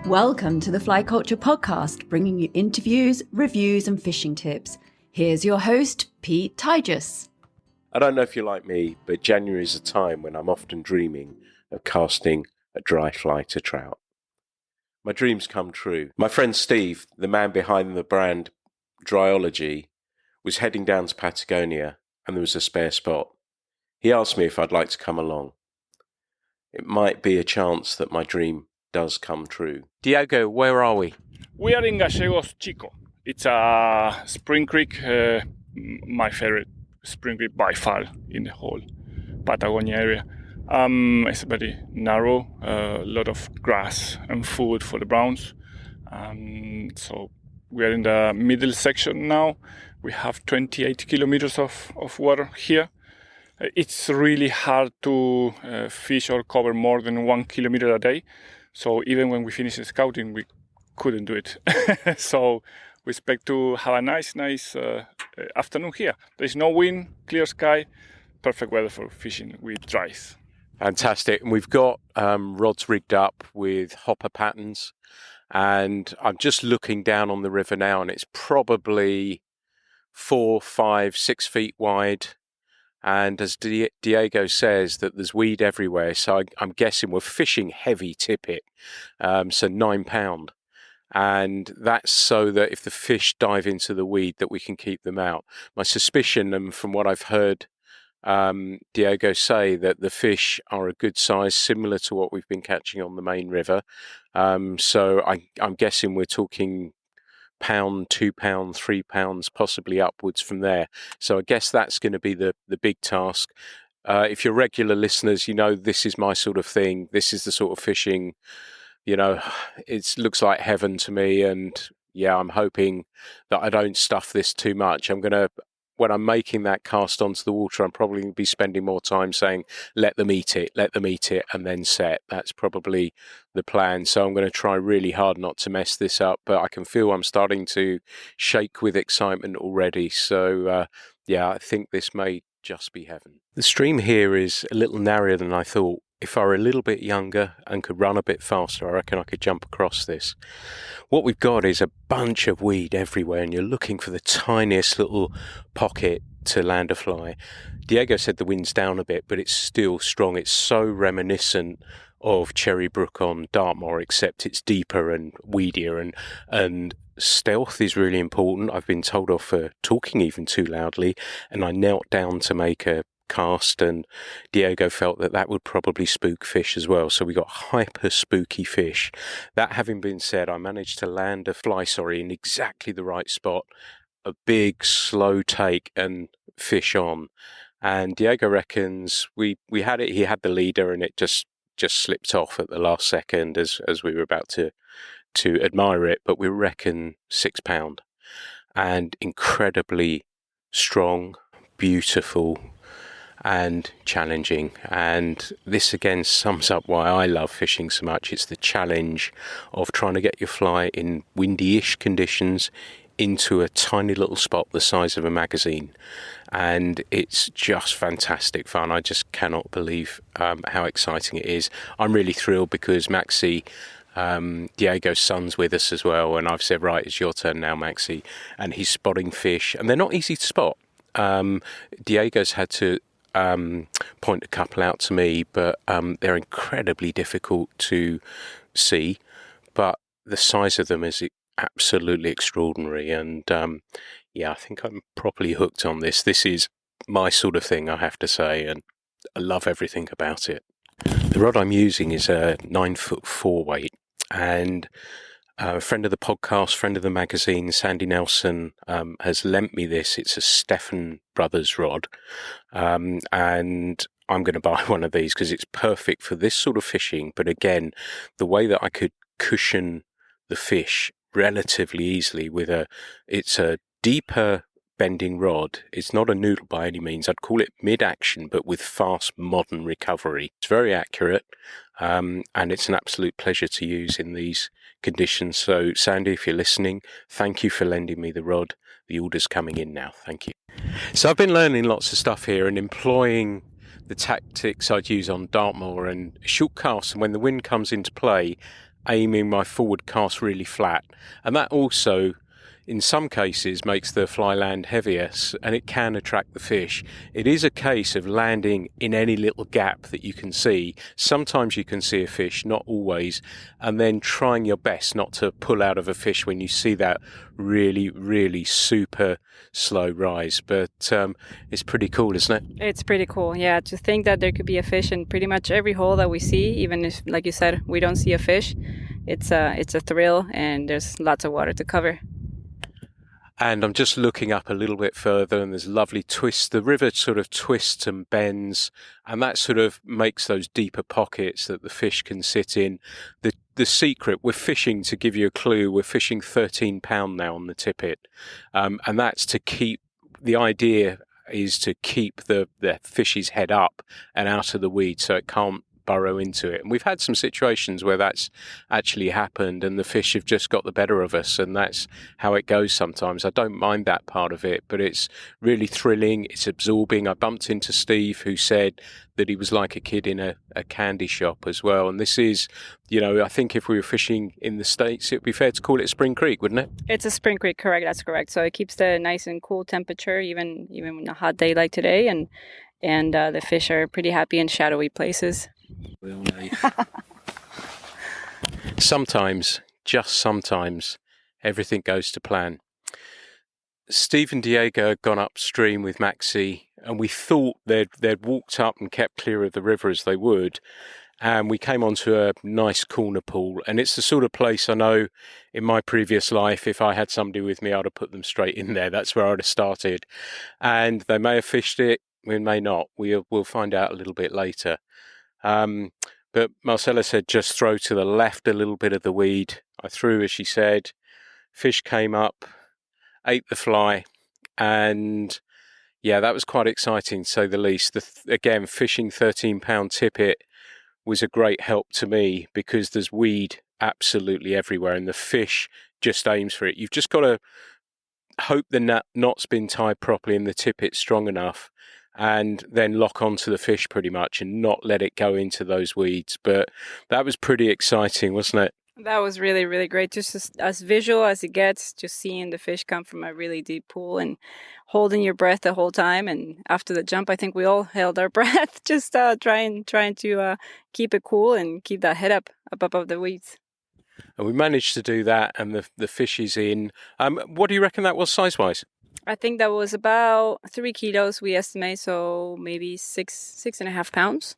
Welcome to the Fly Culture Podcast, bringing you interviews, reviews, and fishing tips. Here's your host, Pete Tigus. I don't know if you're like me, but January is a time when I'm often dreaming of casting a dry fly to trout. My dreams come true. My friend Steve, the man behind the brand Dryology, was heading down to Patagonia and there was a spare spot. He asked me if I'd like to come along. It might be a chance that my dream does come true. Diego, where are we? We are in Gallegos, Chico. It's a spring creek, my favorite spring creek by far in the whole Patagonia area. It's very narrow, a lot of grass and food for the browns. So we are in the middle section now. We have 28 kilometers of water here. It's really hard to fish or cover more than 1 kilometer a day. So even when we finish the scouting, we couldn't do it. So we expect to have a nice afternoon here. There's no wind, clear sky, perfect weather for fishing with dries. Fantastic. And we've got rods rigged up with hopper patterns. And I'm just looking down on the river now, and it's probably 4, 5, 6 feet wide. And as Diego says, that there's weed everywhere. So I'm guessing we're fishing heavy tippet, so 9 pound. And that's so that if the fish dive into the weed, that we can keep them out. My suspicion, and from what I've heard Diego say, that the fish are a good size, similar to what we've been catching on the main river. So I'm guessing we're talking pound, 2 pound, 3 pounds, possibly upwards from there. So I guess that's going to be the big task. If you're regular listeners, you know this is my sort of thing. This is the sort of fishing, you know, it looks like heaven to me. And yeah, I'm hoping that I don't stuff this too much. When I'm making that cast onto the water, I'm probably going to be spending more time saying, let them eat it, and then set. That's probably the plan. So I'm going to try really hard not to mess this up, but I can feel I'm starting to shake with excitement already. So yeah, I think this may just be heaven. The stream here is a little narrower than I thought. If I were a little bit younger and could run a bit faster, I reckon I could jump across this. What we've got is a bunch of weed everywhere, and you're looking for the tiniest little pocket to land a fly. Diego said the wind's down a bit, but it's still strong. It's so reminiscent of Cherry Brook on Dartmoor, except it's deeper and weedier, and stealth is really important. I've been told off for talking even too loudly, and I knelt down to make a cast, and Diego felt that would probably spook fish as well. So we got hyper spooky fish. That having been said, I managed to land a fly, in exactly the right spot, a big slow take and fish on. And Diego reckons we had it. He had the leader, and it just slipped off at the last second as we were about to admire it. But we reckon 6 pound, and incredibly strong, beautiful, and challenging. And this again sums up why I love fishing so much. It's the challenge of trying to get your fly in windy-ish conditions into a tiny little spot the size of a magazine, and it's just fantastic fun. I just cannot believe how exciting it is. I'm really thrilled because Maxi, Diego's son's with us as well, and I've said, right, it's your turn now, Maxi, and he's spotting fish, and they're not easy to spot. Diego's had to point a couple out to me, but they're incredibly difficult to see, but the size of them is absolutely extraordinary. And yeah, I think I'm properly hooked on this. This is my sort of thing, I have to say, and I love everything about it. The rod I'm using is a 9'4" weight, and a friend of the podcast, friend of the magazine, Sandy Nelson, has lent me this. It's a Stefan Brothers rod, and I'm going to buy one of these because it's perfect for this sort of fishing. But again, the way that I could cushion the fish relatively easily it's a deeper bending rod. It's not a noodle by any means. I'd call it mid-action, but with fast modern recovery. It's very accurate, and it's an absolute pleasure to use in these conditions. So Sandy, if you're listening, thank you for lending me the rod. The order's coming in now. Thank you. So I've been learning lots of stuff here and employing the tactics I'd use on Dartmoor and short casts, and when the wind comes into play, aiming my forward cast really flat. And that also, in some cases, makes the fly land heavier, and it can attract the fish. It is a case of landing in any little gap that you can see. Sometimes you can see a fish, not always, and then trying your best not to pull out of a fish when you see that really, really super slow rise. But it's pretty cool, isn't it? It's pretty cool, yeah, to think that there could be a fish in pretty much every hole that we see, even if, like you said, we don't see a fish. It's a thrill, and there's lots of water to cover. And I'm just looking up a little bit further, and there's lovely twists. The river sort of twists and bends, and that sort of makes those deeper pockets that the fish can sit in. The secret, we're fishing, to give you a clue, we're fishing 13 pound now on the tippet. And that's to keep, the idea is to keep the fish's head up and out of the weed so it can't burrow into it. And we've had some situations where that's actually happened and the fish have just got the better of us, and that's how it goes sometimes. I don't mind that part of it, but it's really thrilling, it's absorbing. I bumped into Steve, who said that he was like a kid in a candy shop as well. And this is, I think if we were fishing in the States, it would be fair to call it a spring creek, wouldn't it? It's a spring creek, correct, that's correct. So it keeps the nice and cool temperature even on a hot day like today, and the fish are pretty happy in shadowy places. We all know. Sometimes, just sometimes, everything goes to plan. Steve and Diego had gone upstream with Maxie, and we thought they'd walked up and kept clear of the river as they would, and we came onto a nice corner pool. And it's the sort of place I know in my previous life, if I had somebody with me, I'd have put them straight in there. That's where I'd have started. And they may have fished it, we may not. We'll find out a little bit later. But Marcella said, just throw to the left a little bit of the weed. I threw, as she said. Fish came up, ate the fly, and yeah, that was quite exciting, to say the least. Again, fishing 13 pound tippet was a great help to me, because there's weed absolutely everywhere and the fish just aims for it. You've just got to hope the knot's been tied properly and the tippet's strong enough, and then lock onto the fish pretty much and not let it go into those weeds. But that was pretty exciting, wasn't it? That was really, really great. Just as visual as it gets, just seeing the fish come from a really deep pool and holding your breath the whole time. And after the jump, I think we all held our breath, just trying to keep it cool and keep that head up above the weeds. And we managed to do that, and the fish is in. What do you reckon that was size-wise? I think that was about 3 kilos, we estimate, so maybe 6.5 pounds.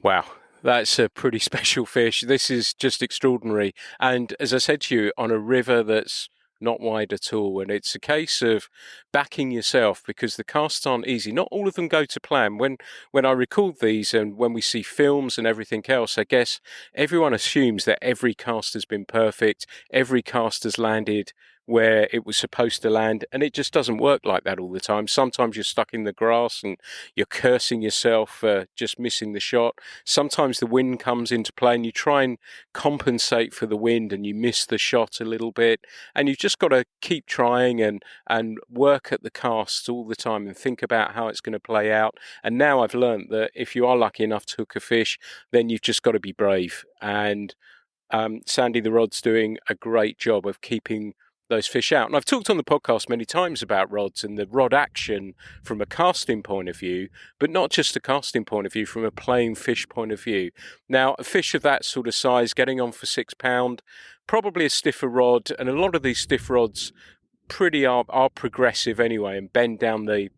Wow, that's a pretty special fish. This is just extraordinary. And as I said to you, on a river that's not wide at all, and it's a case of backing yourself, because the casts aren't easy. Not all of them go to plan. When I record these and when we see films and everything else, I guess everyone assumes that every cast has been perfect, every cast has landed where it was supposed to land, and it just doesn't work like that all the time. Sometimes you're stuck in the grass and you're cursing yourself for just missing the shot. Sometimes the wind comes into play and you try and compensate for the wind and you miss the shot a little bit, and you've just got to keep trying and work at the casts all the time and think about how it's going to play out. And now I've learned that if you are lucky enough to hook a fish, then you've just got to be brave. And Sandy the Rod's doing a great job of keeping those fish out. And I've talked on the podcast many times about rods and the rod action from a casting point of view, but not just a casting point of view, from a playing fish point of view. Now, a fish of that sort of size, getting on for 6 pound, probably a stiffer rod, and a lot of these stiff rods are progressive anyway and bend down the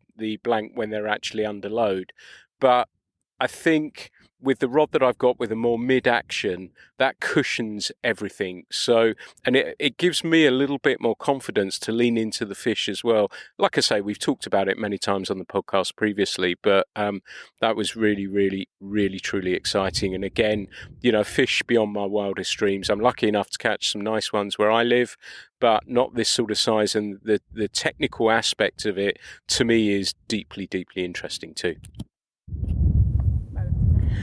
blank when they're actually under load. But I think with the rod that I've got with a more mid-action, that cushions everything. So, and it gives me a little bit more confidence to lean into the fish as well. Like I say, we've talked about it many times on the podcast previously, but that was really, really, really, truly exciting. And again, fish beyond my wildest dreams. I'm lucky enough to catch some nice ones where I live, but not this sort of size. And the technical aspect of it, to me, is deeply, deeply interesting too.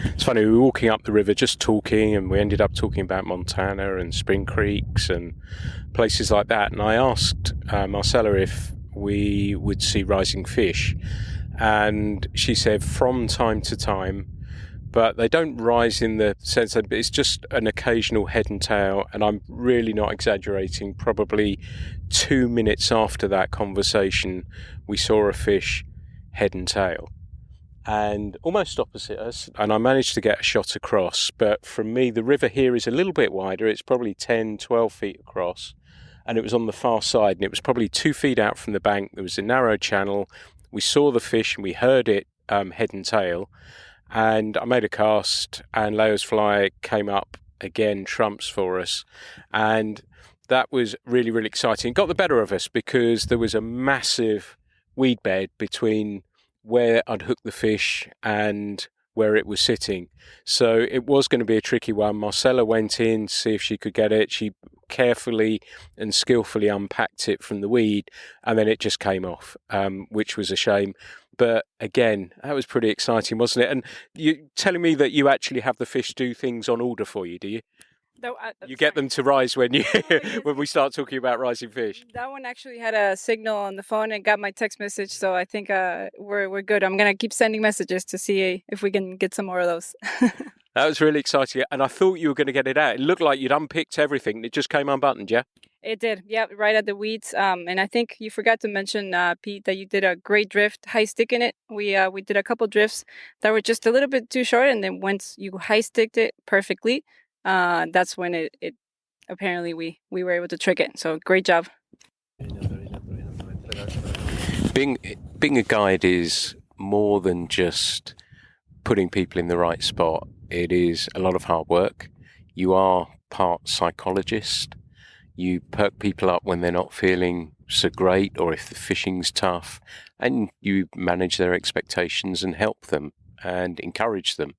It's funny, we were walking up the river just talking, and we ended up talking about Montana and spring creeks and places like that. And I asked Marcella if we would see rising fish, and she said from time to time, but they don't rise in the sense that it's just an occasional head and tail. And I'm really not exaggerating. Probably 2 minutes after that conversation, we saw a fish head and tail and almost opposite us. And I managed to get a shot across. But from me, the river here is a little bit wider. It's probably 10, 12 feet across. And it was on the far side, and it was probably 2 feet out from the bank. There was a narrow channel. We saw the fish and we heard it head and tail. And I made a cast, and Leo's fly came up again, trumps for us. And that was really, really exciting. It got the better of us because there was a massive weed bed between where I'd hooked the fish and where it was sitting. So it was going to be a tricky one. Marcella went in to see if she could get it. She carefully and skillfully unpacked it from the weed, and then it just came off, which was a shame. But again, that was pretty exciting, wasn't it? And you telling me that you actually have the fish do things on order for you, do you? No, You get them to rise when you when we start talking about rising fish. That one actually had a signal on the phone and got my text message, so I think we're good. I'm gonna keep sending messages to see if we can get some more of those. That was really exciting, and I thought you were going to get it out. It looked like you'd unpicked everything. It just came unbuttoned, yeah? It did, yeah, right at the weeds. And I think you forgot to mention, Pete, that you did a great drift, high stick in it. We did a couple drifts that were just a little bit too short, and then once you high sticked it perfectly, that's when it apparently we were able to trick it. So great job. Being a guide is more than just putting people in the right spot. It is a lot of hard work. You are part psychologist. You perk people up when they're not feeling so great, or if the fishing's tough, and you manage their expectations and help them and encourage them.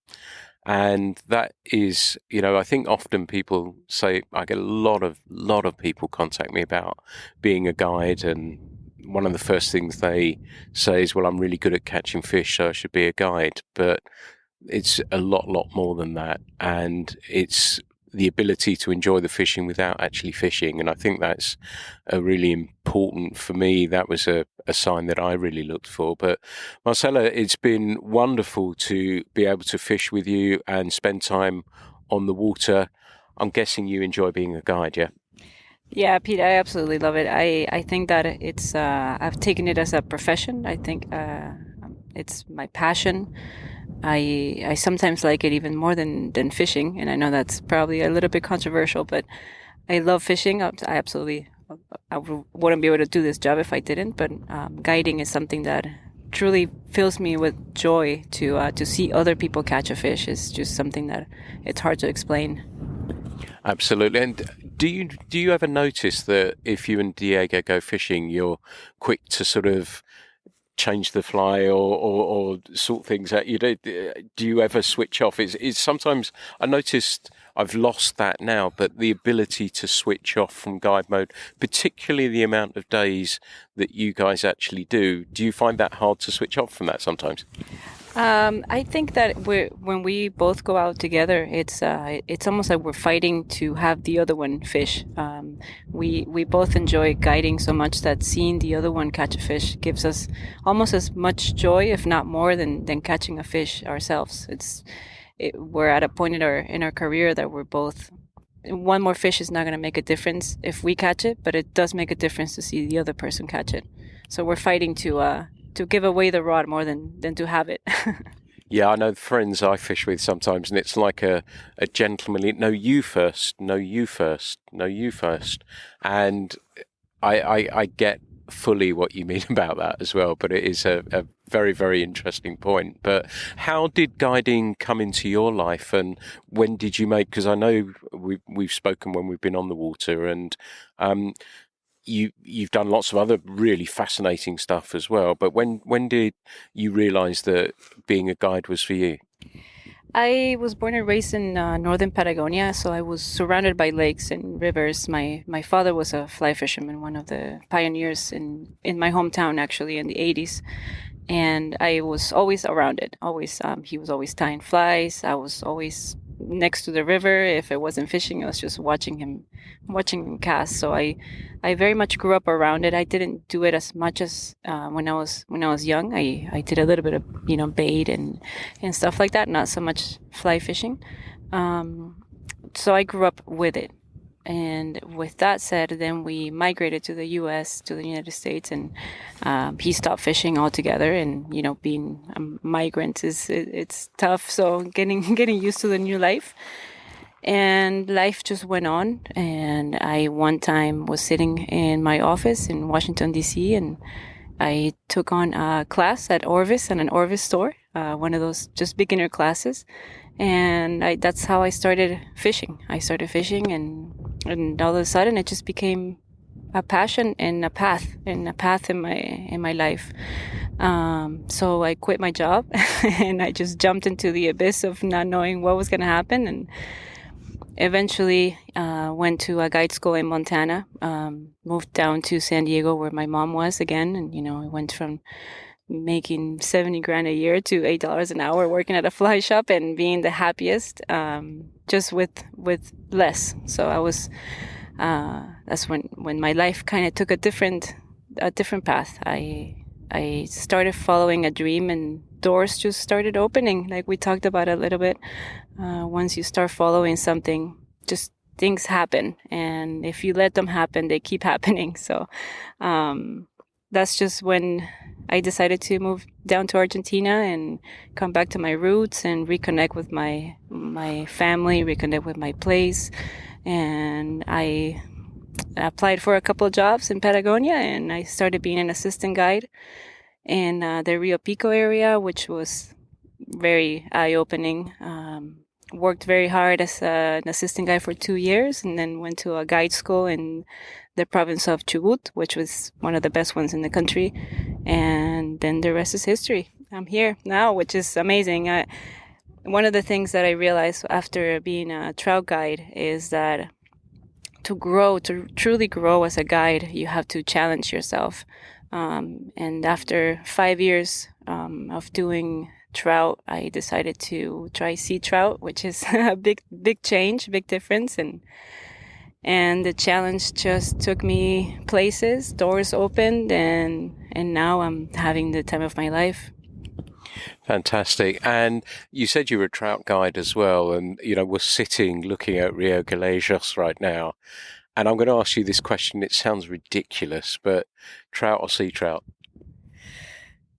And that is, I think often people say, I get a lot of people contact me about being a guide, and one of the first things they say is, well, I'm really good at catching fish, so I should be a guide. But it's a lot more than that. And it's the ability to enjoy the fishing without actually fishing. And I think that's a really important, for me, that was a sign that I really looked for. But Marcella, it's been wonderful to be able to fish with you and spend time on the water. I'm guessing you enjoy being a guide, yeah? Yeah, Pete, I absolutely love it. I think that it's I've taken it as a profession. I think it's my passion. I sometimes like it even more than fishing, and I know that's probably a little bit controversial, but I love fishing. I wouldn't be able to do this job if I didn't, but guiding is something that truly fills me with joy to see other people catch a fish. Is just something that it's hard to explain. Absolutely. And do you ever notice that if you and Diego go fishing, you're quick to sort of change the fly or sort things out? Do you ever switch off? It's sometimes, I noticed I've lost that now, but the ability to switch off from guide mode, particularly the amount of days that you guys actually do you find that hard to switch off from that sometimes? I think that when we both go out together, it's almost like we're fighting to have the other one fish. We both enjoy guiding so much that seeing the other one catch a fish gives us almost as much joy, if not more, than catching a fish ourselves. We're at a point in our career that we're both. One more fish is not going to make a difference if we catch it, but it does make a difference to see the other person catch it. So we're fighting to give away the rod more than to have it. Yeah, I know friends I fish with sometimes, and it's like a gentlemanly, no, you first, no, you first, no, you first. And I get fully what you mean about that as well, but it is a very, very interesting point. But how did guiding come into your life, and when did you make, because I know we've spoken when we've been on the water, and you've done lots of other really fascinating stuff as well, but when did you realize that being a guide was for you? I was born and raised in northern Patagonia, so I was surrounded by lakes and rivers. My father was a fly fisherman, one of the pioneers in my hometown, actually, in the 80s. And I was always around it, always. He was always tying flies. I was always next to the river. If I wasn't fishing, I was just watching him cast. So I very much grew up around it. I didn't do it as much as when I was young. I did a little bit of bait and stuff like that. Not so much fly fishing. So I grew up with it. And with that said, then we migrated to the U.S., to the United States, and he stopped fishing altogether. And being a migrant it's tough. So getting used to the new life, and life just went on. And I one time was sitting in my office in Washington D.C. and I took on a class at Orvis, at an Orvis store, one of those just beginner classes. And that's how I started fishing. And all of a sudden it just became a passion and a path in my life. So I quit my job and I just jumped into the abyss of not knowing what was going to happen, and eventually went to a guide school in Montana, moved down to San Diego where my mom was again. And I went from making $70,000 a year to $8 an hour working at a fly shop and being the happiest, just with less. So I was that's when my life kind of took a different path. I started following a dream, and doors just started opening, like we talked about a little bit. Once you start following something, just things happen, and if you let them happen, they keep happening. So that's just when I decided to move down to Argentina and come back to my roots and reconnect with my family, reconnect with my place. And I applied for a couple of jobs in Patagonia, and I started being an assistant guide in the Rio Pico area, which was very eye-opening. Worked very hard as an assistant guide for 2 years, and then went to a guide school in the province of Chubut, which was one of the best ones in the country. And then the rest is history. I'm here now, which is amazing. One of the things that I realized after being a trout guide is that to truly grow as a guide, you have to challenge yourself. And after 5 years of doing trout, I decided to try sea trout, which is a big change, big difference. And the challenge just took me places, doors opened, and now I'm having the time of my life. Fantastic. And you said you were a trout guide as well. And, we're sitting looking at Rio Gallegos right now. And I'm going to ask you this question. It sounds ridiculous, but trout or sea trout?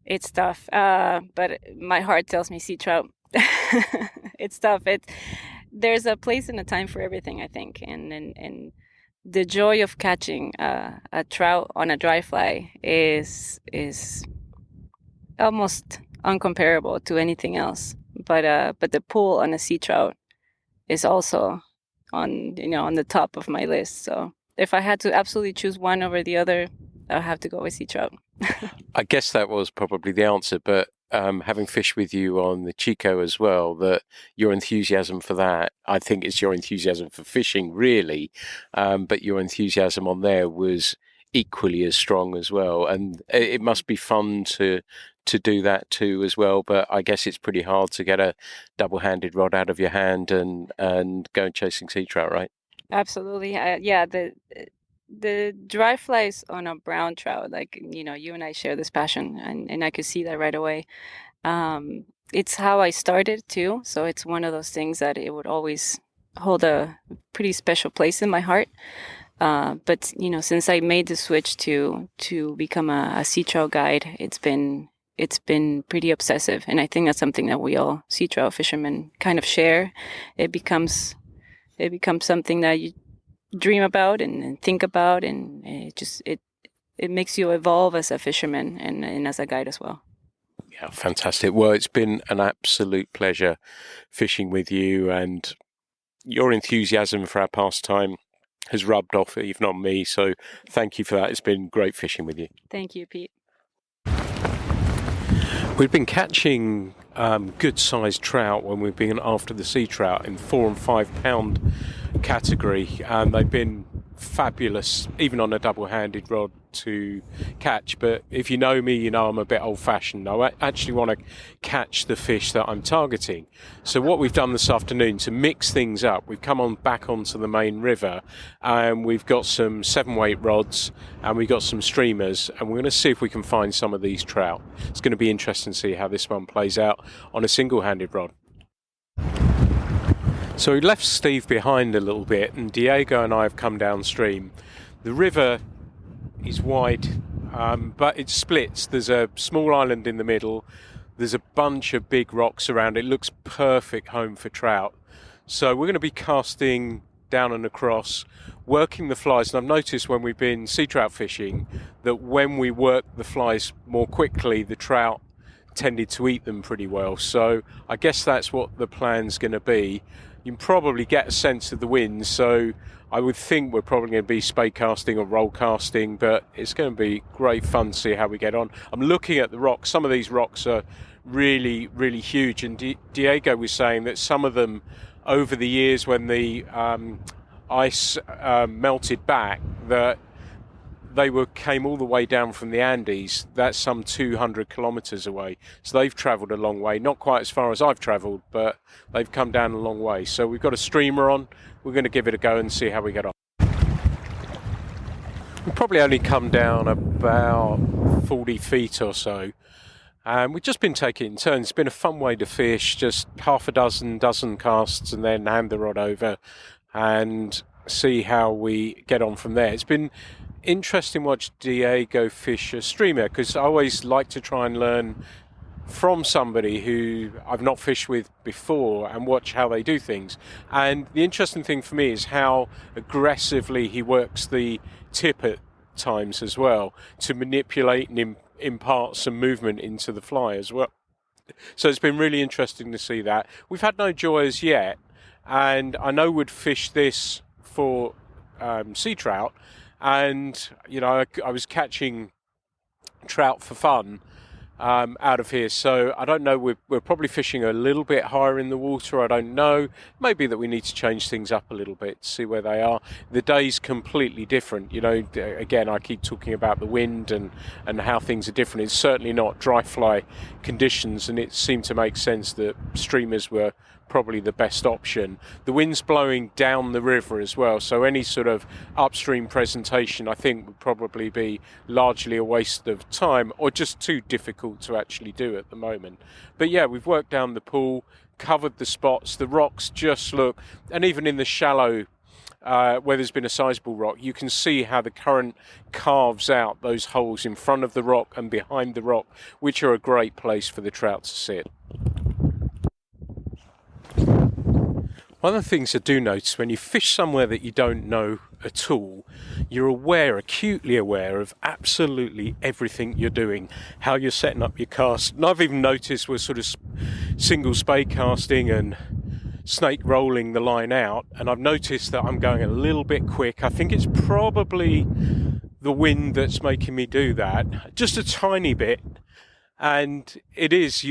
It's tough. But my heart tells me sea trout. It's tough. There's a place and a time for everything, I think. And the joy of catching a trout on a dry fly is almost uncomparable to anything else. But the pull on a sea trout is also on the top of my list. So if I had to absolutely choose one over the other, I'll have to go with sea trout. I guess that was probably the answer, but having fished with you on the Chico as well, that your enthusiasm for that, I think it's your enthusiasm for fishing really, but your enthusiasm on there was equally as strong as well. And it must be fun to do that too as well, but I guess it's pretty hard to get a double-handed rod out of your hand and go chasing sea trout, right? Absolutely. Yeah, the dry flies on a brown trout, like you and I share this passion, and I could see that right away. It's how I started too, so it's one of those things that it would always hold a pretty special place in my heart. But since I made the switch to become a sea trout guide, it's been pretty obsessive, and I think that's something that we all sea trout fishermen kind of share. It becomes something that you dream about and think about, and it makes you evolve as a fisherman and as a guide as well. Yeah, fantastic. Well, it's been an absolute pleasure fishing with you, and your enthusiasm for our pastime has rubbed off, even on me. So thank you for that. It's been great fishing with you. Thank you, Pete. We've been catching good-sized trout when we've been after the sea trout in 4 and 5 pound category, and they've been fabulous, even on a double-handed rod, to catch. But if you know me, you know I'm a bit old-fashioned. I actually want to catch the fish that I'm targeting. So what we've done this afternoon to mix things up, we've come back onto the main river, and we've got some 7-weight rods and we've got some streamers, and we're going to see if we can find some of these trout. It's going to be interesting to see how this one plays out on a single-handed rod. So we left Steve behind a little bit, and Diego and I have come downstream. The river is wide, but it splits. There's a small island in the middle. There's a bunch of big rocks around. It looks perfect home for trout. So we're going to be casting down and across, working the flies. And I've noticed when we've been sea trout fishing that when we work the flies more quickly, the trout tended to eat them pretty well. So I guess that's what the plan's going to be. You can probably get a sense of the wind, so I would think we're probably going to be spade casting or roll casting, but it's going to be great fun to see how we get on. I'm looking at the rocks. Some of these rocks are really, really huge, and Diego was saying that some of them, over the years when the ice melted back, that they came all the way down from the Andes. That's some 200 kilometers away. So they've traveled a long way, not quite as far as I've traveled, but they've come down a long way. So we've got a streamer on. We're going to give it a go and see how we get on. We've probably only come down about 40 feet or so. And we've just been taking it in turns. It's been a fun way to fish, just half a dozen casts and then hand the rod over and see how we get on from there. It's been interesting to watch Diego fish a streamer, because I always like to try and learn from somebody who I've not fished with before and watch how they do things. And the interesting thing for me is how aggressively he works the tip at times as well to manipulate and impart some movement into the fly as well. So it's been really interesting to see that. We've had no joy as yet, and I know we'd fish this for sea trout. And, you know, I was catching trout for fun out of here. So I don't know, we're probably fishing a little bit higher in the water. I don't know. Maybe that we need to change things up a little bit to see where they are. The day's completely different. You know, again, I keep talking about the wind and how things are different. It's certainly not dry fly conditions, and it seemed to make sense that streamers were probably the best option. The wind's blowing down the river as well, so any sort of upstream presentation I think would probably be largely a waste of time or just too difficult to actually do at the moment. But yeah, we've worked down the pool, covered the spots. The rocks just look, and even in the shallow where there's been a sizable rock, you can see how the current carves out those holes in front of the rock and behind the rock, which are a great place for the trout to sit. One of the things I do notice when you fish somewhere that you don't know at all, you're acutely aware of absolutely everything you're doing, how you're setting up your cast. And I've even noticed we're sort of single spade casting and snake rolling the line out, and I've noticed that I'm going a little bit quick. I think it's probably the wind that's making me do that, just a tiny bit. And it is,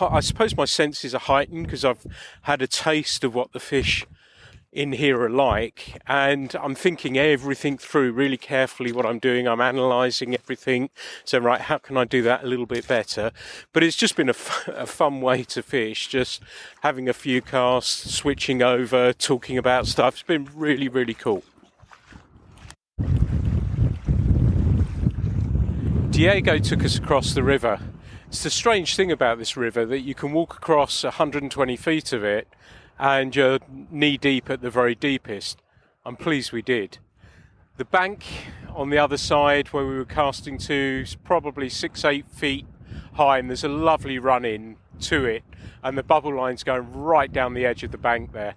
I suppose my senses are heightened because I've had a taste of what the fish in here are like, and I'm thinking everything through really carefully what I'm doing. I'm analysing everything, so right, how can I do that a little bit better? But it's just been a fun way to fish, just having a few casts, switching over, talking about stuff. It's been really, really cool. Diego took us across the river. It's the strange thing about this river that you can walk across 120 feet of it and you're knee deep at the very deepest. I'm pleased we did. The bank on the other side where we were casting to is probably 6-8 feet high, and there's a lovely run in to it, and the bubble line's going right down the edge of the bank there.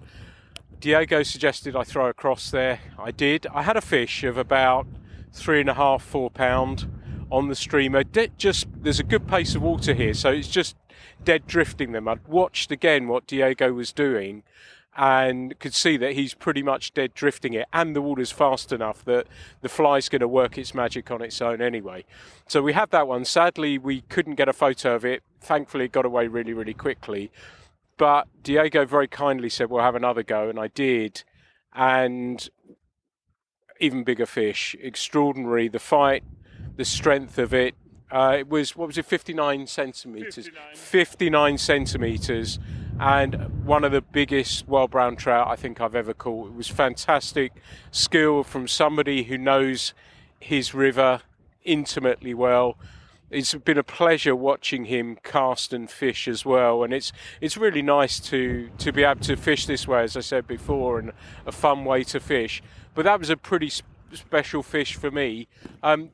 Diego suggested I throw across there. I did. I had a fish of about 3.5-4 pound on the streamer. There's a good pace of water here, so it's just dead drifting them. I'd watched again what Diego was doing and could see that he's pretty much dead drifting it, and the water's fast enough that the fly's going to work its magic on its own anyway. So we had that one. Sadly, we couldn't get a photo of it. Thankfully, it got away really, really quickly. But Diego very kindly said, we'll have another go, and I did. And even bigger fish. Extraordinary. The fight, the strength of it. It was, 59 centimetres? 59 centimetres, and one of the biggest wild brown trout I think I've ever caught. It was fantastic skill from somebody who knows his river intimately well. It's been a pleasure watching him cast and fish as well, and it's really nice to be able to fish this way, as I said before, and a fun way to fish. But that was a pretty special fish for me.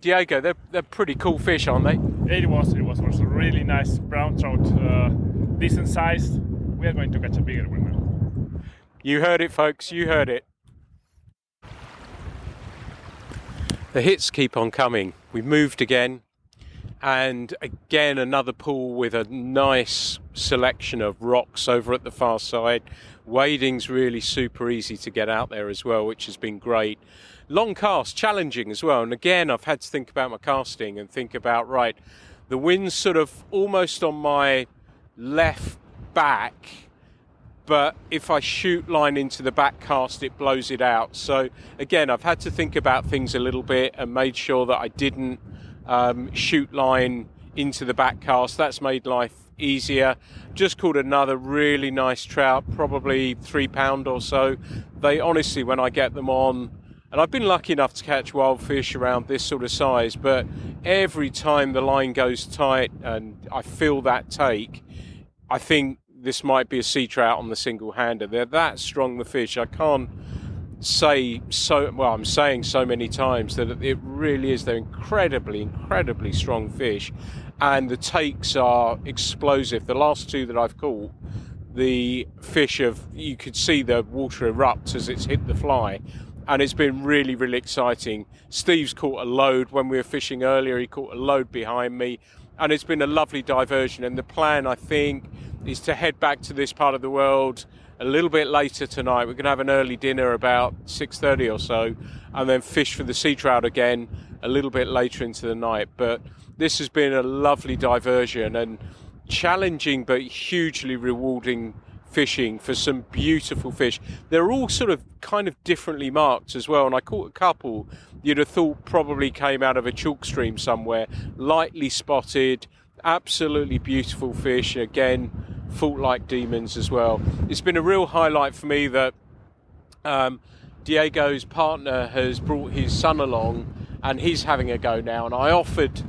Diego, they're pretty cool fish, aren't they? It was also really nice brown trout, decent sized. We are going to catch a bigger one now. You heard it, folks, you heard it. The hits keep on coming. We've moved again, and again another pool with a nice selection of rocks over at the far side. Wading's really super easy to get out there as well, which has been great. Long cast, challenging as well, and again I've had to think about my casting and think about, right, the wind's sort of almost on my left back, but if I shoot line into the back cast it blows it out. So again I've had to think about things a little bit and made sure that I didn't shoot line into the back cast. That's made life easier. Just caught another really nice trout, probably 3 pound or so. They honestly, when I get them on, and I've been lucky enough to catch wild fish around this sort of size, but every time the line goes tight and I feel that take, I think this might be a sea trout on the single-hander. They're that strong, the fish. I can't say so, well, I'm saying so many times that it really is. They're incredibly strong fish, and the takes are explosive. The last two that I've caught, the fish you could see the water erupt as it's hit the fly, and it's been really exciting. Steve's caught a load when we were fishing earlier. He caught a load behind me, and it's been a lovely diversion. And the plan, I think, is to head back to this part of the world a little bit later tonight. We're going to have an early dinner about 6:30 or so, and then fish for the sea trout again a little bit later into the night. But this has been a lovely diversion and challenging but hugely rewarding fishing for some beautiful fish. They're all sort of kind of differently marked as well, and I caught a couple you'd have thought probably came out of a chalk stream somewhere, lightly spotted, absolutely beautiful fish. Again, fault-like demons as well. It's been a real highlight for me that Diego's partner has brought his son along, and he's having a go now, and I offered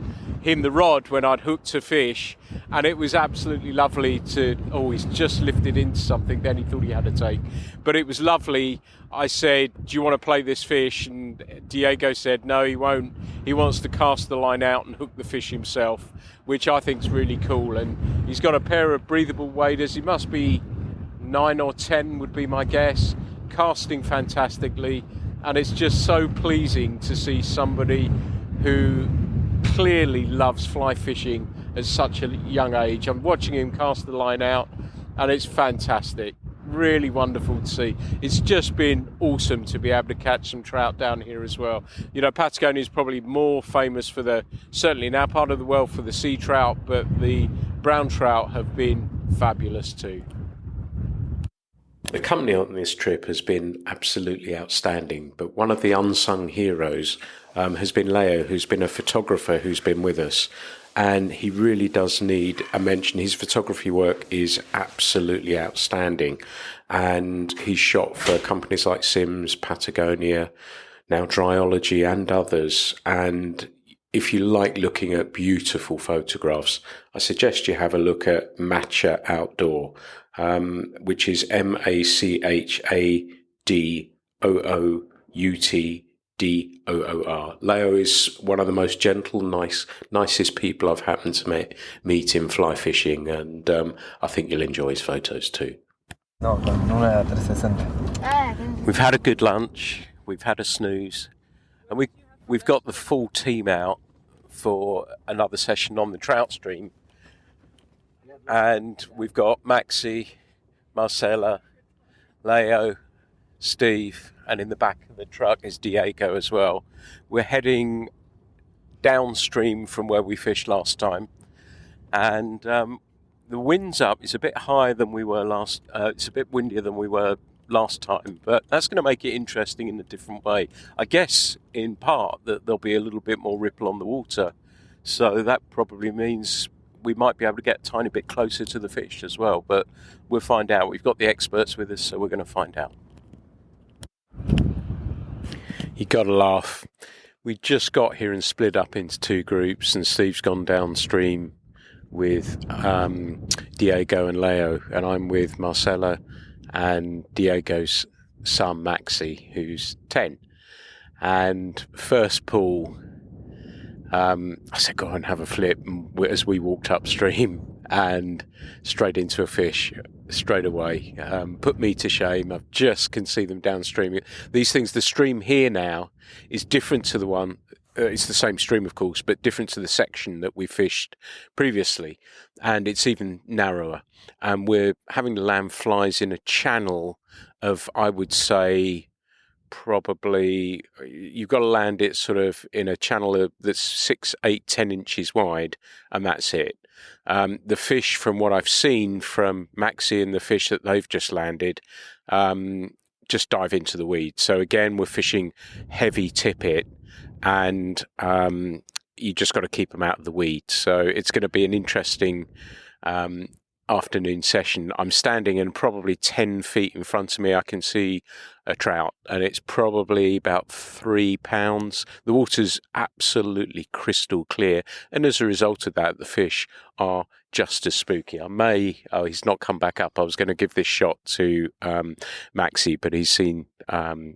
him the rod when I'd hooked a fish, and it was absolutely lovely to, he's just lifted into something, then he thought he had a take, but it was lovely. I said, do you want to play this fish? And Diego said no, he won't. He wants to cast the line out and hook the fish himself, which I think is really cool. And he's got a pair of breathable waders. He must be 9 or 10 would be my guess, casting fantastically, and it's just so pleasing to see somebody who clearly loves fly fishing at such a young age. I'm watching him cast the line out, and it's fantastic. Really wonderful to see. It's just been awesome to be able to catch some trout down here as well. You know, Patagonia is probably more famous for certainly in our part of the world, for the sea trout, but the brown trout have been fabulous too. The company on this trip has been absolutely outstanding, but one of the unsung heroes has been Leo, who's been a photographer who's been with us, and he really does need a mention. His photography work is absolutely outstanding, and he's shot for companies like Sims, Patagonia, now Dryology and others. And if you like looking at beautiful photographs, I suggest you have a look at Matcha Outdoor, which is MACHADOOUTDOOR. Leo is one of the most gentle, nicest people I've happened to meet in fly fishing, and I think you'll enjoy his photos too. We've had a good lunch, we've had a snooze, and we've got the full team out for another session on the trout stream. And we've got Maxi, Marcella, Leo, Steve, and in the back of the truck is Diego as well. We're heading downstream from where we fished last time, and the wind's up. It's a bit higher than we were it's a bit windier than we were last time, but that's going to make it interesting in a different way. I guess in part that there'll be a little bit more ripple on the water, so that probably means we might be able to get a tiny bit closer to the fish as well, but we'll find out. We've got the experts with us, so we're going to find out. You got to laugh. We just got here and split up into two groups, and Steve's gone downstream with Diego and Leo, and I'm with Marcella and Diego's son Maxi, who's 10. And first pool, I said, go and have a flip, and as we walked upstream, and straight into a fish straight away. Put me to shame. I just can see them downstream. These things, the stream here now is different to the one, it's the same stream, of course, but different to the section that we fished previously. And it's even narrower. And we're having to land flies in a channel of, I would say, probably, you've got to land it sort of in a channel that's 6, 8, 10 inches wide, and that's it. The fish, from what I've seen from Maxi and the fish that they've just landed, just dive into the weed. So again, we're fishing heavy tippet, and you just got to keep them out of the weed. So it's going to be an interesting afternoon session. I'm standing, and probably 10 feet in front of me I can see a trout, and it's probably about 3 pounds. The water's absolutely crystal clear, and as a result of that, the fish are just as spooky. He's not come back up. I was going to give this shot to Maxi, but he's seen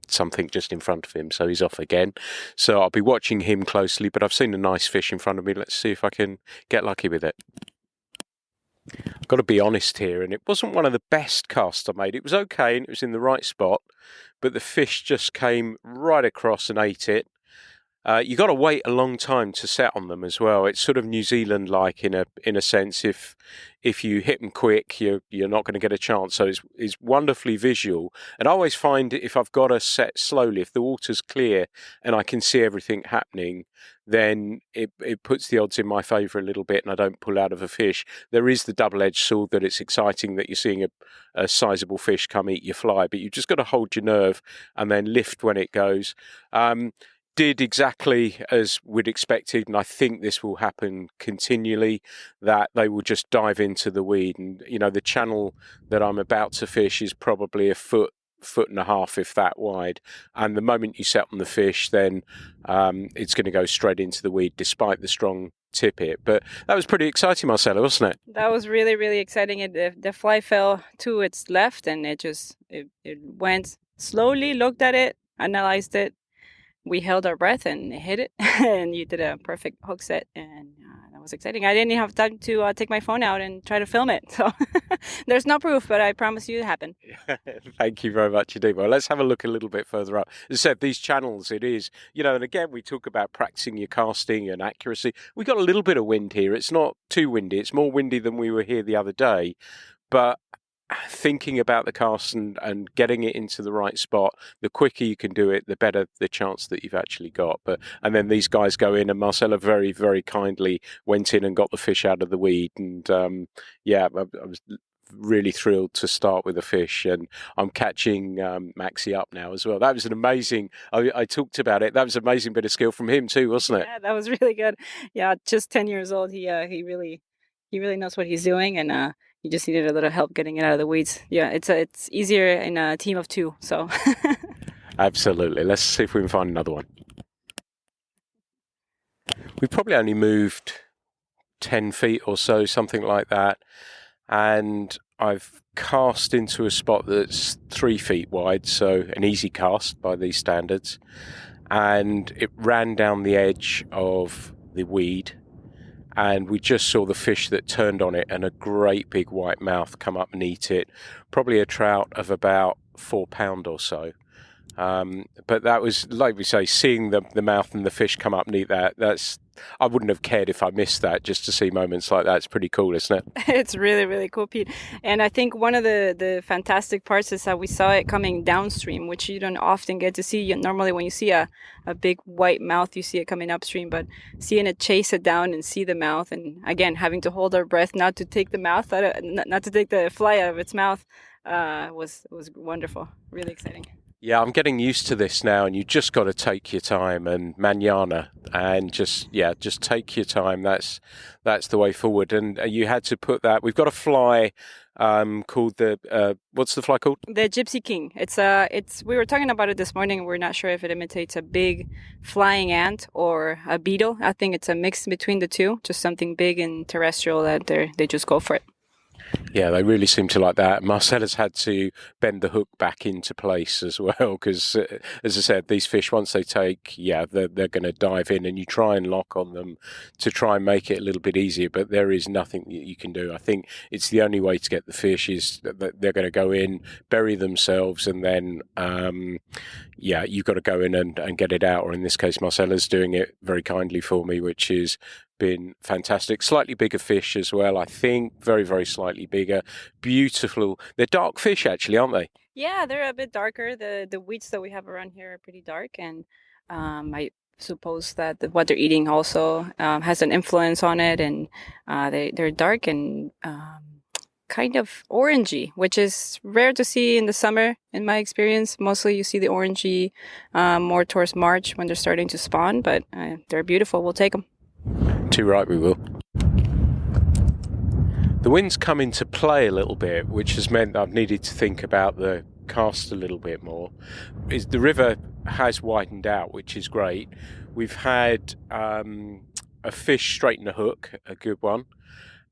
something just in front of him, so he's off again. So I'll be watching him closely, but I've seen a nice fish in front of me. Let's see if I can get lucky with it. I've got to be honest here, and it wasn't one of the best casts I made. It was okay, and it was in the right spot, but the fish just came right across and ate it. You got to wait a long time to set on them as well. It's sort of New Zealand-like in a sense. If you hit them quick, you're not going to get a chance. So it's wonderfully visual. And I always find if I've got to set slowly, if the water's clear and I can see everything happening, then it puts the odds in my favour a little bit, and I don't pull out of a fish. There is the double-edged sword that it's exciting that you're seeing a sizable fish come eat your fly, but you've just got to hold your nerve and then lift when it goes. Did exactly as we'd expected, and I think this will happen continually, that they will just dive into the weed. And the channel that I'm about to fish is probably a foot and a half, if that wide, and the moment you set on the fish, then it's going to go straight into the weed despite the strong tippet. But that was pretty exciting, Marcella, wasn't it? That was really, really exciting. The fly fell to its left, and it went slowly, looked at it, analyzed it. We held our breath and hit it, and you did a perfect hook set, and that was exciting. I didn't even have time to take my phone out and try to film it, so there's no proof, but I promise you it happened. Thank you very much indeed. Well, let's have a look a little bit further up. As I said, these channels, it is, and again, we talk about practicing your casting and accuracy. We got a little bit of wind here. It's not too windy. It's more windy than we were here the other day, but thinking about the cast and getting it into the right spot, the quicker you can do it, the better the chance that you've actually got. And then these guys go in, and Marcella very, very kindly went in and got the fish out of the weed. And I was really thrilled to start with a fish, and I'm catching Maxi up now as well. That was an amazing, I talked about it, that was an amazing bit of skill from him too, wasn't it? Yeah, that was really good. Yeah, just 10 years old, he really knows what he's doing, and you just needed a little help getting it out of the weeds. Yeah, it's easier in a team of two, so. Absolutely. Let's see if we can find another one. We've probably only moved 10 feet or so, something like that. And I've cast into a spot that's 3 feet wide, so an easy cast by these standards. And it ran down the edge of the weed, and we just saw the fish that turned on it, and a great big white mouth come up and eat it. Probably a trout of about 4 pound or so. But that was, like we say, seeing the mouth and the fish come up and eat that, I wouldn't have cared if I missed that. Just to see moments like that, it's pretty cool, isn't it? It's really, really cool, Pete. And I think one of the fantastic parts is that we saw it coming downstream, which you don't often get to see. Normally when you see a big white mouth, you see it coming upstream, but seeing it chase it down and see the mouth, and again, having to hold our breath not to take the mouth not to take the fly out of its mouth, was wonderful, really exciting. Yeah, I'm getting used to this now, and you just got to take your time and mañana, and just take your time. That's the way forward. And you had to put that. We've got a fly called the what's the fly called? The Gypsy King. It's we were talking about it this morning. We're not sure if it imitates a big flying ant or a beetle. I think it's a mix between the two, just something big and terrestrial that they just go for it. Yeah, they really seem to like that. Marcella's had to bend the hook back into place as well because, as I said, these fish, once they take, they're going to dive in, and you try and lock on them to try and make it a little bit easier, but there is nothing that you can do. I think it's the only way to get the fish is that they're going to go in, bury themselves, and then, you've got to go in and get it out, or in this case, Marcella's doing it very kindly for me, which is been fantastic. Slightly bigger fish as well, I think. Very, very slightly bigger. Beautiful. They're dark fish, actually, aren't they? Yeah, they're a bit darker. The weeds that we have around here are pretty dark, and I suppose that what they're eating also has an influence on it, and they're dark and kind of orangey, which is rare to see in the summer, in my experience. Mostly you see the orangey more towards March when they're starting to spawn, but they're beautiful. We'll take them. Too right, we will. The wind's come into play a little bit, which has meant I've needed to think about the cast a little bit more. The river has widened out, which is great. We've had a fish straighten a hook, a good one,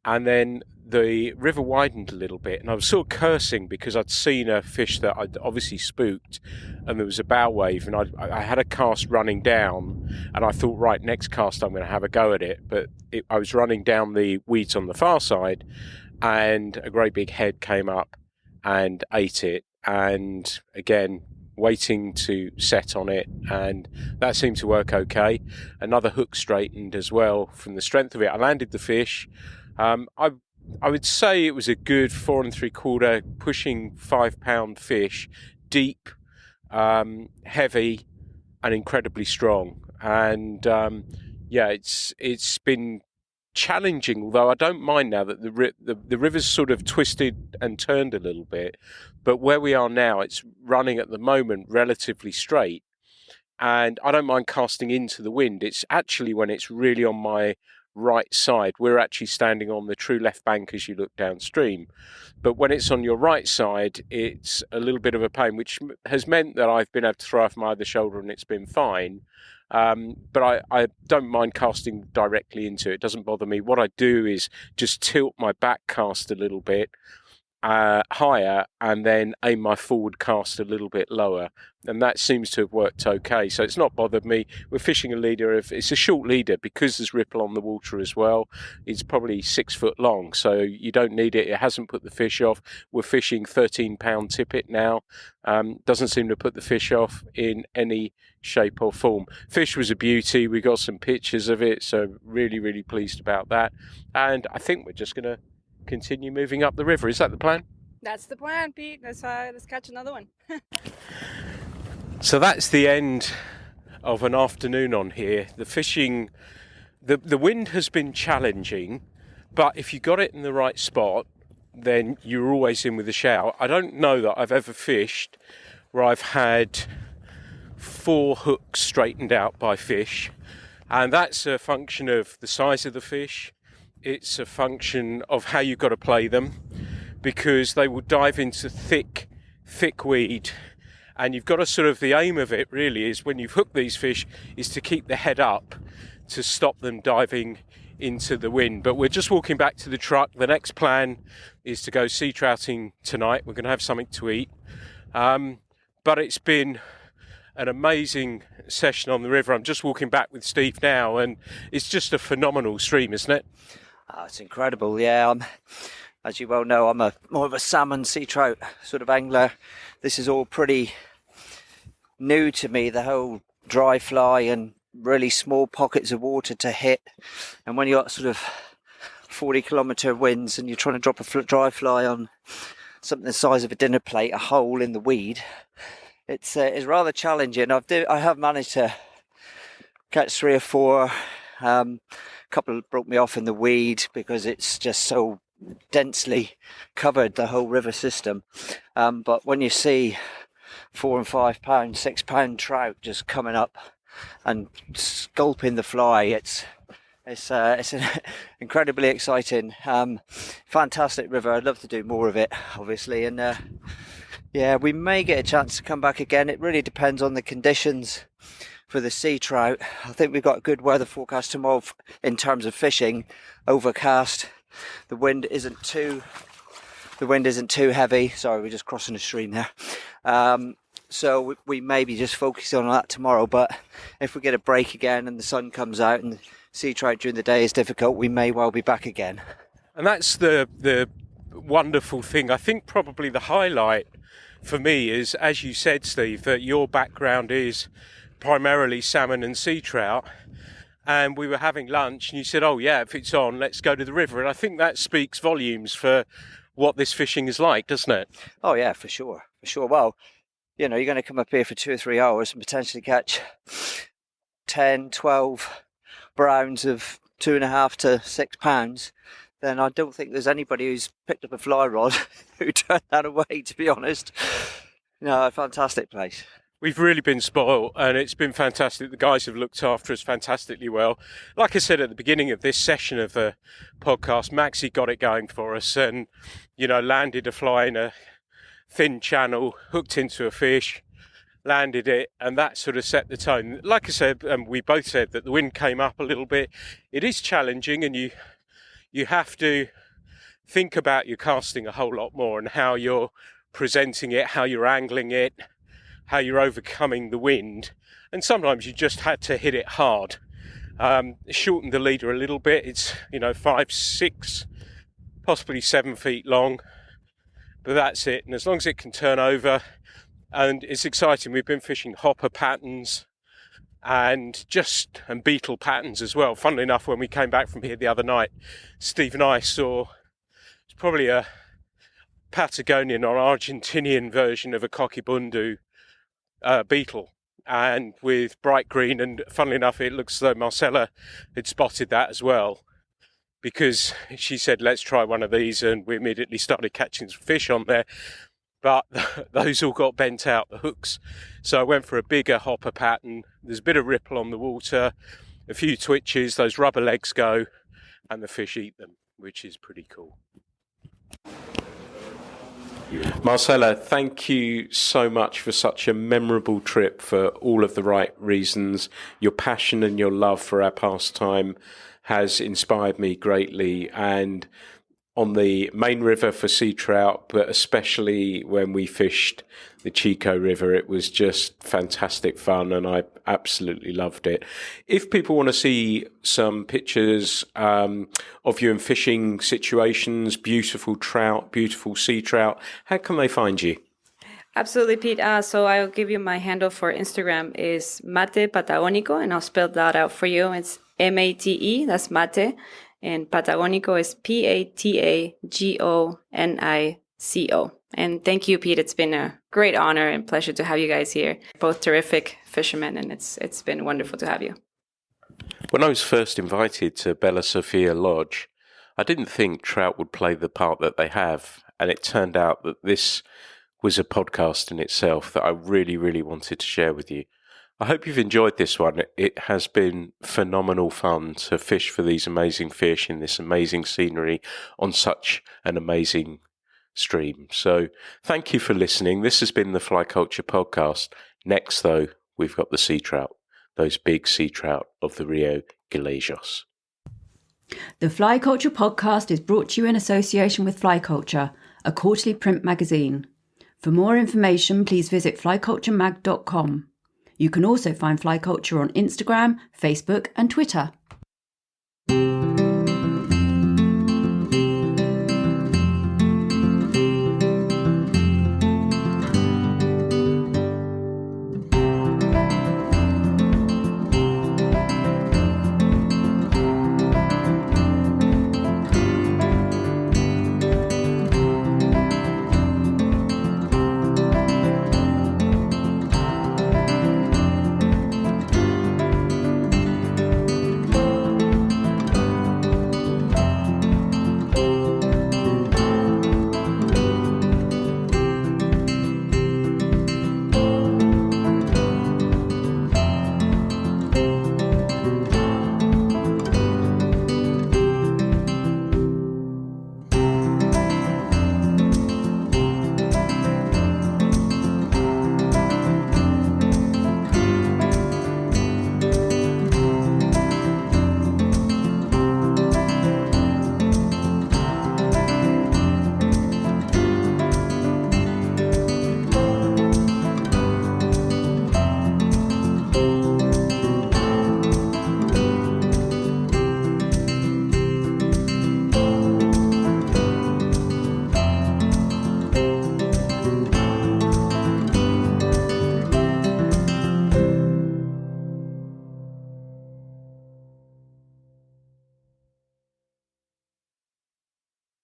and then the river widened a little bit, and I was sort of cursing because I'd seen a fish that I'd obviously spooked, and there was a bow wave, and I had a cast running down, and I thought, right, next cast I'm going to have a go at it, but I was running down the weeds on the far side, and a great big head came up and ate it, and again, waiting to set on it, and that seemed to work okay. Another hook straightened as well from the strength of it. I landed the fish. I would say it was a good 4 3/4, pushing 5 pound fish, deep, heavy, and incredibly strong. And it's been challenging. Although I don't mind now that the river's sort of twisted and turned a little bit. But where we are now, it's running at the moment relatively straight, and I don't mind casting into the wind. It's actually when it's really on my right side. We're actually standing on the true left bank as you look downstream, but when it's on your right side, it's a little bit of a pain, which has meant that I've been able to throw off my other shoulder and it's been fine. But I don't mind casting directly into it. It doesn't bother me. What I do is just tilt my back cast a little bit higher and then aim my forward cast a little bit lower, and that seems to have worked okay, so it's not bothered me. We're fishing a leader it's a short leader because there's ripple on the water as well. It's probably 6 foot long, so you don't need it. It hasn't put the fish off. We're fishing 13 pound tippet now. Doesn't seem to put the fish off in any shape or form. Fish was a beauty. We got some pictures of it, so really, really pleased about that. And I think we're just going to continue moving up the river. Is that the plan? That's the plan, Pete. Let's catch another one. So that's the end of an afternoon on here. The fishing, the wind has been challenging, but if you got it in the right spot, then you're always in with a shout. I don't know that I've ever fished where I've had 4 hooks straightened out by fish, and that's a function of the size of the fish. It's a function of how you've got to play them, because they will dive into thick weed, and you've got to sort of, the aim of it really is when you've hooked these fish is to keep the head up to stop them diving into the wind. But we're just walking back to the truck. The next plan is to go sea trouting tonight. We're going to have something to eat, but it's been an amazing session on the river. I'm just walking back with Steve now, and it's just a phenomenal stream, isn't it? Oh, it's incredible, yeah. As you well know, I'm more of a salmon, sea trout sort of angler. This is all pretty new to me, the whole dry fly and really small pockets of water to hit. And when you've got sort of 40-kilometre winds and you're trying to drop a dry fly on something the size of a dinner plate, a hole in the weed, it's rather challenging. I have managed to catch 3 or 4. A couple broke me off in the weed because it's just so densely covered the whole river system. But when you see 4 and 5 pound, 6 pound trout just coming up and sculpting the fly, it's incredibly exciting. Fantastic river. I'd love to do more of it, obviously, and yeah, we may get a chance to come back again. It really depends on the conditions for the sea trout. I think we've got a good weather forecast tomorrow in terms of fishing. Overcast. The wind isn't too heavy. Sorry, we're just crossing the stream there. So we may be just focusing on that tomorrow. But if we get a break again and the sun comes out and the sea trout during the day is difficult, we may well be back again. And that's the wonderful thing. I think probably the highlight for me is, as you said, Steve, that your background is primarily salmon and sea trout. And we were having lunch and you said, oh yeah, if it's on, let's go to the river. And I think that speaks volumes for what this fishing is like, doesn't it? Oh yeah, for sure. Well, you're going to come up here for 2 or 3 hours and potentially catch 10, 12 browns of 2.5 to 6 pounds. Then I don't think there's anybody who's picked up a fly rod who turned that away, to be honest. No, a fantastic place. We've really been spoiled and it's been fantastic. The guys have looked after us fantastically well. Like I said at the beginning of this session of the podcast, Maxie got it going for us and, landed a fly in a thin channel, hooked into a fish, landed it, and that sort of set the tone. Like I said, and we both said that the wind came up a little bit. It is challenging and you have to think about your casting a whole lot more and how you're presenting it, how you're angling it, how you're overcoming the wind. And sometimes you just had to hit it hard. Shorten the leader a little bit. It's, 5, 6, possibly 7 feet long. But that's it. And as long as it can turn over, and it's exciting. We've been fishing hopper patterns and beetle patterns as well. Funnily enough, when we came back from here the other night, Steve and I saw it's probably a Patagonian or Argentinian version of a coquibundu beetle, and with bright green, and funnily enough it looks as though Marcella had spotted that as well, because she said let's try one of these, and we immediately started catching some fish on there, but those all got bent out, the hooks, so I went for a bigger hopper pattern. There's a bit of ripple on the water, a few twitches, those rubber legs go and the fish eat them, which is pretty cool. Marcella, thank you so much for such a memorable trip for all of the right reasons. Your passion and your love for our pastime has inspired me greatly, and on the main river for sea trout, but especially when we fished the Chico River, it was just fantastic fun and I absolutely loved it. If people want to see some pictures of you in fishing situations, beautiful trout, beautiful sea trout, how can they find you? Absolutely, Pete. So I'll give you my handle for Instagram is Mate Patagonico, and I'll spell that out for you. It's MATE, that's Mate, and Patagonico is PATAGONICO. And thank you, Pete. It's been a great honor and pleasure to have you guys here. Both terrific fishermen, and it's been wonderful to have you. When I was first invited to Bella Sophia Lodge, I didn't think trout would play the part that they have, and it turned out that this was a podcast in itself that I really, really wanted to share with you. I hope you've enjoyed this one. It has been phenomenal fun to fish for these amazing fish in this amazing scenery on such an amazing stream. So thank you for listening. This has been the Fly Culture Podcast. Next, though, we've got the sea trout, those big sea trout of the Rio Gallegos. The Fly Culture Podcast is brought to you in association with Fly Culture, a quarterly print magazine. For more information, please visit flyculturemag.com. You can also find Fly Culture on Instagram, Facebook, and Twitter.